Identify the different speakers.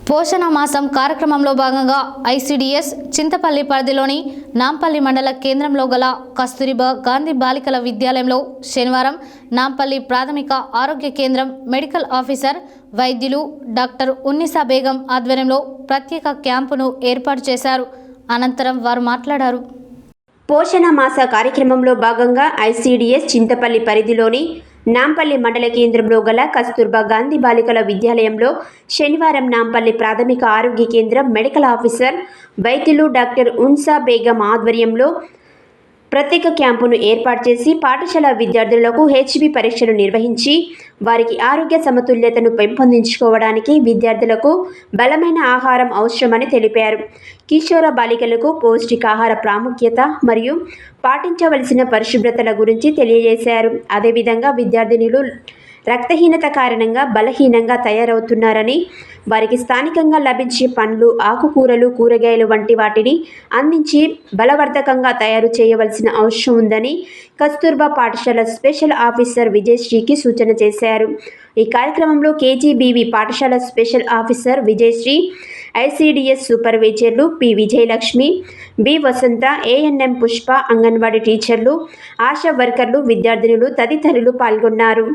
Speaker 1: పోషణ మాసం కార్యక్రమంలో భాగంగా ఐసిడిఎస్ చింతపల్లి పరిధిలోని నాంపల్లి మండల కేంద్రంలో గల కస్తూరిబా గాంధీ బాలికల విద్యాలయంలో శనివారం నాంపల్లి ప్రాథమిక ఆరోగ్య కేంద్రం మెడికల్ ఆఫీసర్ వైద్యులు డాక్టర్ ఉన్నీసా బేగం ఆధ్వర్యంలో ప్రత్యేక క్యాంపును ఏర్పాటు చేశారు. అనంతరం వారు మాట్లాడారు.
Speaker 2: పోషణ మాస కార్యక్రమంలో భాగంగా ఐసిడిఎస్ చింతపల్లి పరిధిలోని నాంపల్లి మండల కేంద్రంలో గల కస్తూర్బా గాంధీ బాలికల విద్యాలయంలో శనివారం నాంపల్లి ప్రాథమిక ఆరోగ్య కేంద్రం మెడికల్ ఆఫీసర్ వైద్యులు డాక్టర్ ఉన్నీసా బేగం ఆధ్వర్యంలో ప్రత్యేక క్యాంపును ఏర్పాటు చేసి పాఠశాల విద్యార్థులకు హెచ్బి పరీక్షలు నిర్వహించి వారికి ఆరోగ్య సమతుల్యతను పెంపొందించుకోవడానికి విద్యార్థులకు బలమైన ఆహారం అవసరమని తెలిపారు. కిషోర బాలికలకు పౌష్టికాహార ప్రాముఖ్యత మరియు పాటించవలసిన పరిశుభ్రతల గురించి తెలియజేశారు. అదేవిధంగా విద్యార్థినులు రక్తహీనత కారణంగా బలహీనంగా తయారవుతున్నారని, వారికి స్థానికంగా లభించే పండ్లు, ఆకుకూరలు, కూరగాయలు వంటి వాటిని అందించి బలవర్ధకంగా తయారు చేయవలసిన అవసరం ఉందని కస్తూర్బా పాఠశాల స్పెషల్ ఆఫీసర్ విజయశ్రీకి సూచన చేశారు. ఈ కార్యక్రమంలో కేజీబీవీ పాఠశాల స్పెషల్ ఆఫీసర్ విజయశ్రీ, ఐసిడిఎస్ సూపర్వైజర్లు P Vijayalakshmi, B Vasantha, ANM Pushpa, anganwadi టీచర్లు, ఆశా వర్కర్లు, విద్యార్థినులు తదితరులు పాల్గొన్నారు.